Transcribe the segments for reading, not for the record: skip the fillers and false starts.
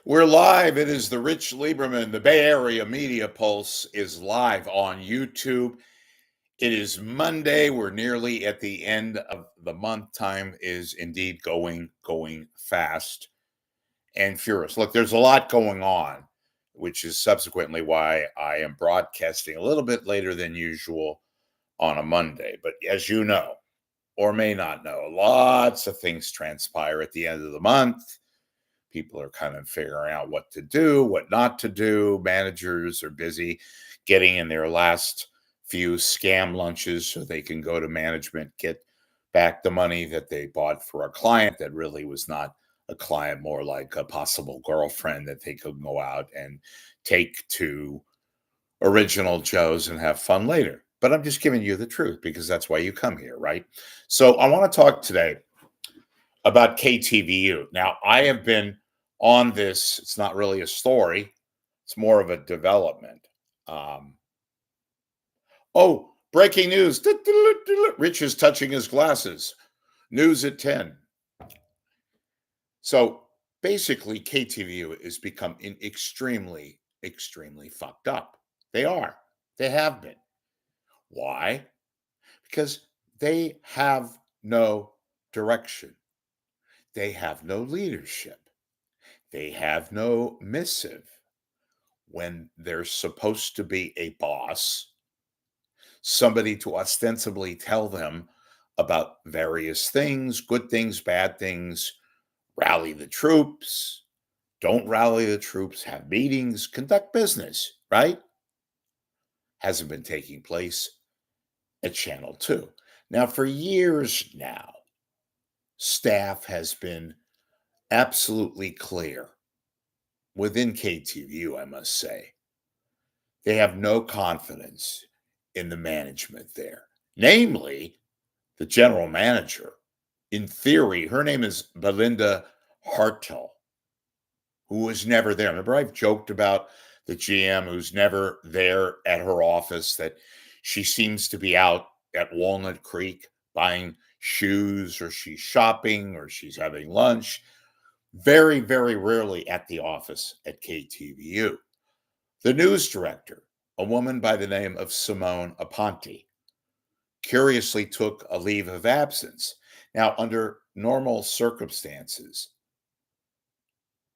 We're live. It is the Rich Lieberman. The Bay Area Media Pulse is live on YouTube. It is Monday. We're nearly at the end of the month. Time is indeed going fast and furious. Look, there's a lot going on, which is subsequently why I am broadcasting a little bit later than usual on a Monday. But as you know, or may not know, lots of things transpire at the end of the month. People are kind of figuring out what to do, what not to do. Managers are busy getting in their last few scam lunches so they can go to management, get back the money that they bought for a client that really was not a client, more like a possible girlfriend that they could go out and take to Original Joe's and have fun later. But I'm just giving you the truth because that's why you come here, right? So I want to talk today about KTVU. Now, I have been on this, it's not really a story, it's more of a development. Breaking news. Rich is touching his glasses. News at 10. So basically, KTVU has become extremely, extremely fucked up. They are. They have been. Why? Because they have no direction. They have no leadership. They have no missive. When there's supposed to be a boss, somebody to ostensibly tell them about various things, good things, bad things, rally the troops, don't rally the troops, have meetings, conduct business, right? Hasn't been taking place at Channel 2. Now, for years now, staff has been absolutely clear within KTVU, I must say. They have no confidence in the management there, namely the general manager. In theory, her name is Belinda Hartell, who was never there. Remember, I've joked about the GM who's never there at her office, that she seems to be out at Walnut Creek buying shoes, or she's shopping, or she's having lunch. Very, very rarely at the office at KTVU. The news director, a woman by the name of Simone Aponte, curiously took a leave of absence. Now, under normal circumstances,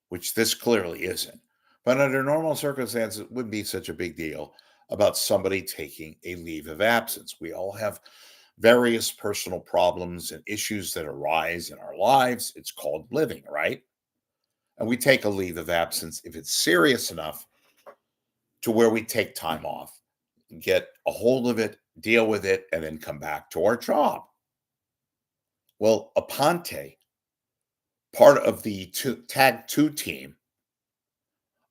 which this clearly isn't, but under normal circumstances, it wouldn't be such a big deal about somebody taking a leave of absence. We all have various personal problems and issues that arise in our lives. It's called living, right? And we take a leave of absence if it's serious enough to where we take time off, get a hold of it, deal with it, and then come back to our job. Well, Aponte, part of the Tag 2 team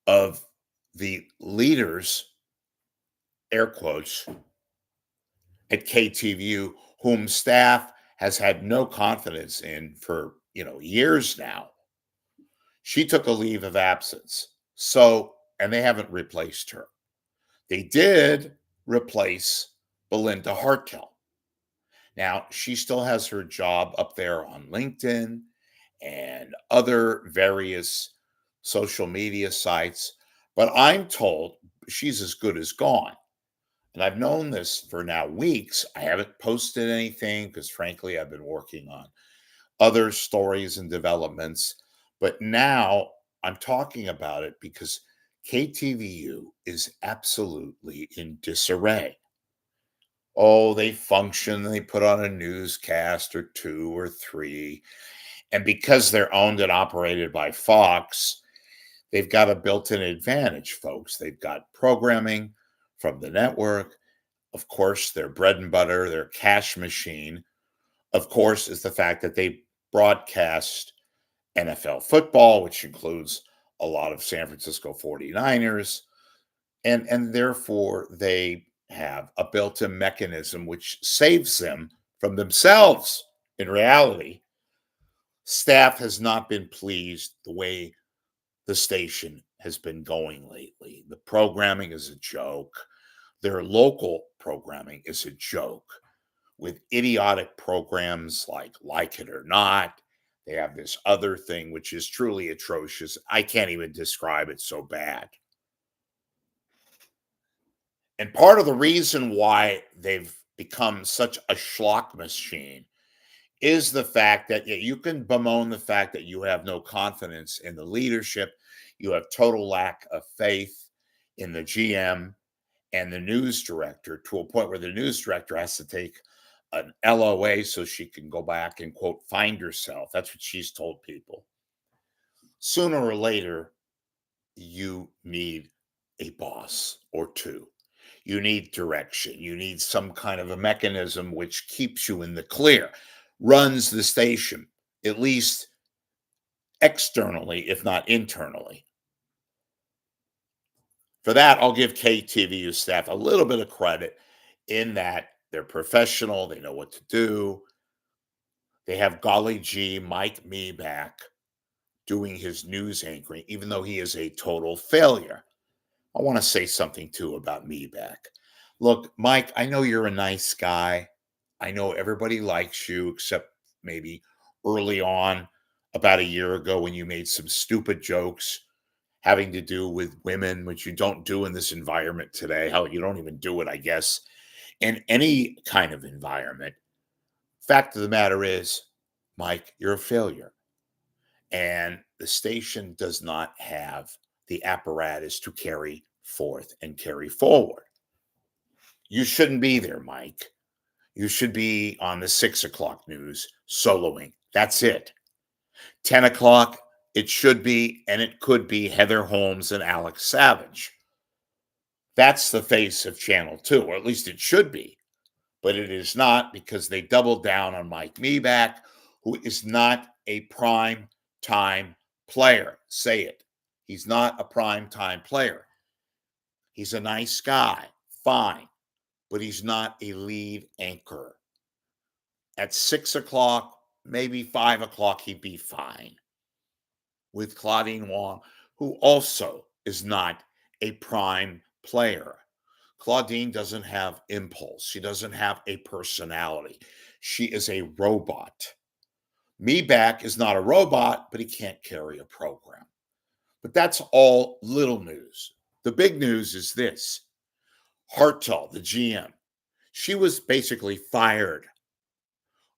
of the leaders, air quotes, at KTVU, whom staff has had no confidence in for years now. She took a leave of absence. And they haven't replaced her. They did replace Belinda Hartell. Now, she still has her job up there on LinkedIn and other various social media sites, but I'm told she's as good as gone. And I've known this for now weeks. I haven't posted anything because, frankly, I've been working on other stories and developments. But now I'm talking about it because KTVU is absolutely in disarray. Oh, they function, they put on a newscast or two or three. And because they're owned and operated by Fox, they've got a built-in advantage, folks. They've got programming from the network. Of course, their bread and butter, their cash machine, of course, is the fact that they broadcast NFL football, which includes a lot of San Francisco 49ers. And therefore, they have a built-in mechanism which saves them from themselves. In reality, staff has not been pleased the way the station has been going lately. The programming is a joke. Their local programming is a joke, with idiotic programs like It or Not. They have this other thing, which is truly atrocious. I can't even describe it, so bad. And part of the reason why they've become such a schlock machine is the fact that, yeah, you can bemoan the fact that you have no confidence in the leadership. You have total lack of faith in the GM and the news director, to a point where the news director has to take an LOA so she can go back and, quote, find herself. That's what she's told people. Sooner or later, you need a boss or two. You need direction. You need some kind of a mechanism which keeps you in the clear, runs the station, at least externally, if not internally. For that, I'll give KTVU staff a little bit of credit in that they're professional, they know what to do. They have golly gee Mike Me back doing his news anchoring, even though he is a total failure. I want to say something too about me back. Look, Mike, I know you're a nice guy. I know everybody likes you, except maybe early on, about a year ago, when you made some stupid jokes having to do with women, which you don't do in this environment today. Hell, you don't even do it, I guess, in any kind of environment. Fact of the matter is, Mike, you're a failure. And the station does not have the apparatus to carry forth and carry forward. You shouldn't be there, Mike. You should be on the 6 o'clock news soloing. That's it. 10 o'clock, it should be, and it could be, Heather Holmes and Alex Savage. That's the face of Channel 2, or at least it should be. But it is not, because they doubled down on Mike Meback, who is not a prime time player. Say it. He's not a prime time player. He's a nice guy, fine, but he's not a lead anchor. At 6 o'clock, maybe 5 o'clock, he'd be fine with Claudine Wong, who also is not a prime player. Claudine doesn't have impulse. She doesn't have a personality. She is a robot. Meback is not a robot, but he can't carry a program. But that's all little news. The big news is this. Hartell, the GM, she was basically fired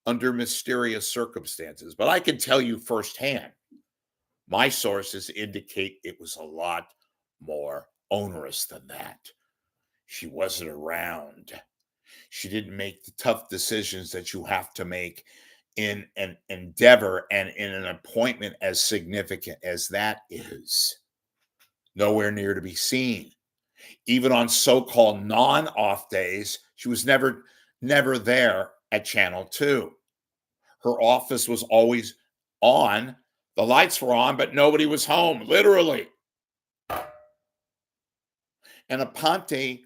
under mysterious circumstances. But I can tell you firsthand, my sources indicate it was a lot more onerous than that. She wasn't around. She didn't make the tough decisions that you have to make in an endeavor and in an appointment as significant as that is. Nowhere near to be seen. Even on so-called non-off days, she was never there at Channel 2. Her office was always on. The lights were on, but nobody was home, literally. And Aponte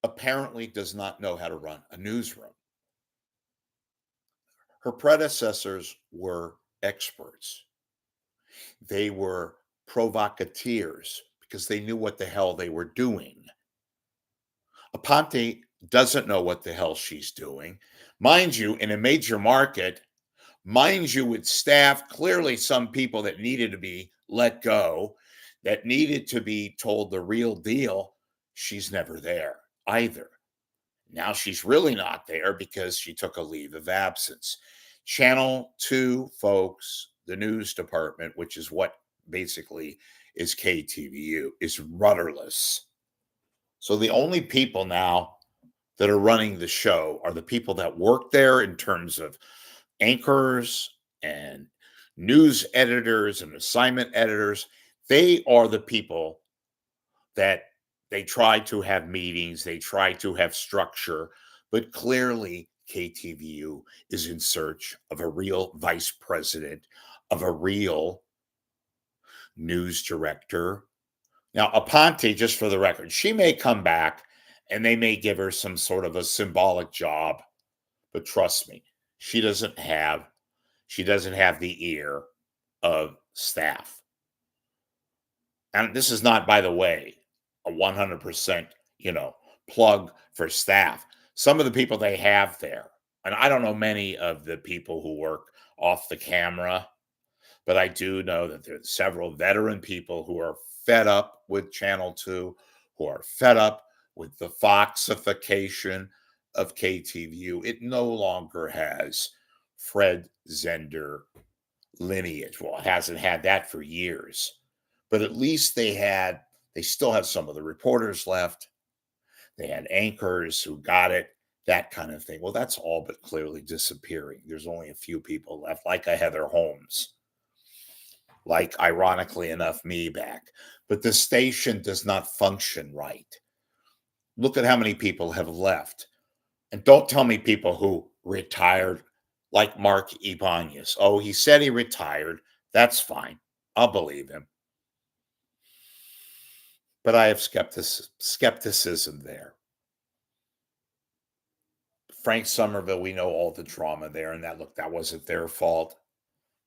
apparently does not know how to run a newsroom. Her predecessors were experts. They were provocateurs because they knew what the hell they were doing. Aponte doesn't know what the hell she's doing. Mind you, in a major market, mind you, with staff, clearly some people that needed to be let go, that needed to be told the real deal, she's never there either. Now she's really not there because she took a leave of absence. Channel 2, folks, the news department, which is what basically is KTVU, is rudderless. So the only people now that are running the show are the people that work there, in terms of anchors and news editors and assignment editors. They are the people that they try to have meetings, they try to have structure, but clearly KTVU is in search of a real vice president, of a real news director. Now, Aponte, just for the record, she may come back and they may give her some sort of a symbolic job, but trust me, she doesn't have the ear of staff. And this is not, by the way, a 100%, plug for staff. Some of the people they have there, and I don't know many of the people who work off the camera, But I do know that there's several veteran people who are fed up with Channel 2, who are fed up with the Foxification of KTVU. It no longer has Fred Zender lineage. Well, it hasn't had that for years. But at least they still have some of the reporters left. They had anchors who got it, that kind of thing. Well, that's all but clearly disappearing. There's only a few people left, like a Heather Holmes, like, ironically enough, me back. But the station does not function right. Look at how many people have left. And don't tell me people who retired, like Mark Ibanez. Oh, he said he retired. That's fine. I'll believe him. But I have skepticism there. Frank Somerville, we know all the drama there, and that wasn't their fault.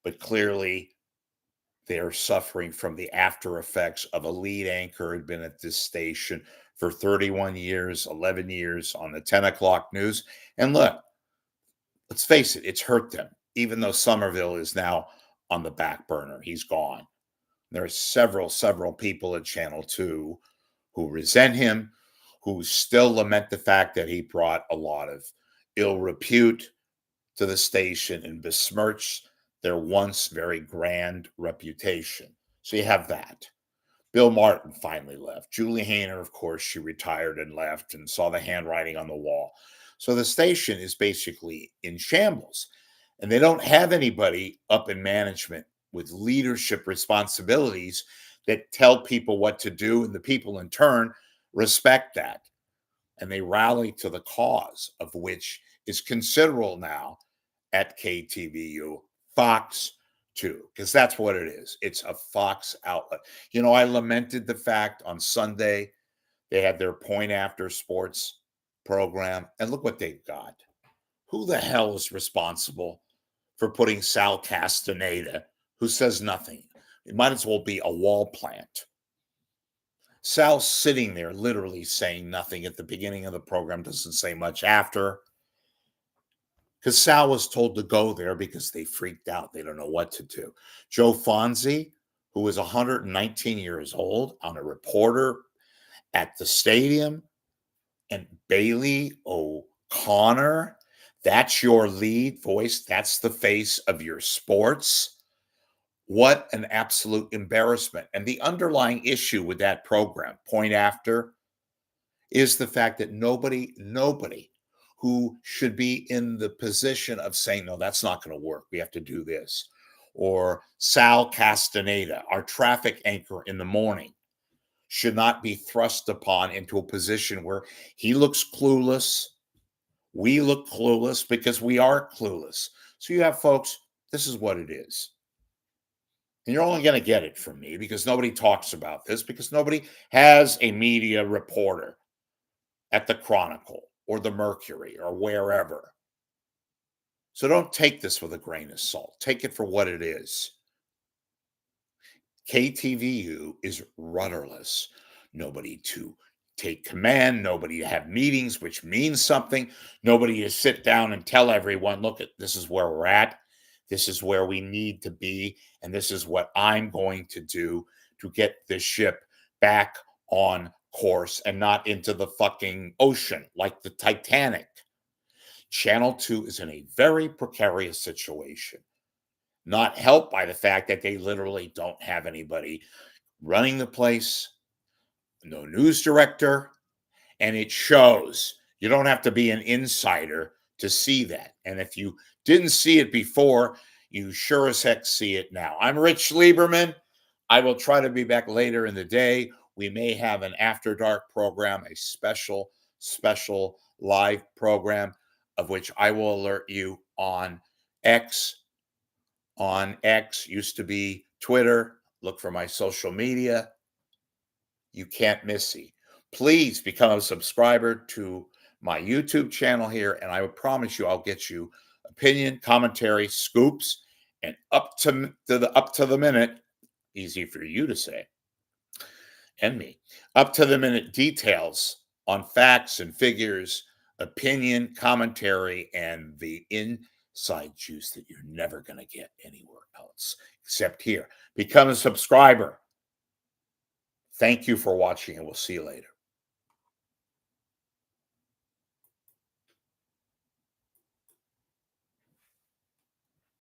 But clearly, they're suffering from the after effects of a lead anchor who had been at this station for 31 years, 11 years on the 10 o'clock news. And look, let's face it, it's hurt them, even though Somerville is now on the back burner. He's gone. There are several people at Channel 2 who resent him, who still lament the fact that he brought a lot of ill repute to the station and besmirched their once very grand reputation. So you have that. Bill Martin finally left. Julie Hayner, of course, she retired and left and saw the handwriting on the wall. So the station is basically in shambles. And they don't have anybody up in management with leadership responsibilities that tell people what to do, and the people in turn respect that. And they rally to the cause, of which is considerable now at KTVU, Fox 2, because that's what it is. It's a Fox outlet. You know, I lamented the fact on Sunday they had their point after sports program, and look what they've got. Who the hell is responsible for putting Sal Castaneda, who says nothing? It might as well be a wall plant. Sal's sitting there literally saying nothing at the beginning of the program, doesn't say much after. Because Sal was told to go there because they freaked out. They don't know what to do. Joe Fonzie, who was 119 years old, on a reporter at the stadium, and Bailey O'Connor, that's your lead voice. That's the face of your sports. What an absolute embarrassment. And the underlying issue with that program, point after, is the fact that nobody who should be in the position of saying, no, that's not going to work. We have to do this. Or Sal Castaneda, our traffic anchor in the morning, should not be thrust upon into a position where he looks clueless. We look clueless because we are clueless. So you have folks, this is what it is. And you're only going to get it from me because nobody talks about this, because nobody has a media reporter at the Chronicle or the Mercury or wherever. So don't take this with a grain of salt. Take it for what it is. KTVU is rudderless. Nobody to take command, nobody to have meetings, which means something, nobody to sit down and tell everyone, look, this is where we're at, this is where we need to be, and this is what I'm going to do to get this ship back on course and not into the fucking ocean like the Titanic. Channel 2 is in a very precarious situation, not helped by the fact that they literally don't have anybody running the place, no news director, and it shows. You don't have to be an insider to see that. And if you didn't see it before, you sure as heck see it now. I'm Rich Lieberman. I will try to be back later in the day. We may have an after dark program, a special live program, of which I will alert you on X. On X, used to be Twitter. Look for my social media. You can't miss me. Please become a subscriber to my YouTube channel here, and I would promise you I'll get you opinion, commentary, scoops, and up to the minute, easy for you to say, and me, up to the minute details on facts and figures, opinion, commentary, and the inside juice that you're never going to get anywhere else. except here. Become a subscriber. Thank you for watching, and we'll see you later.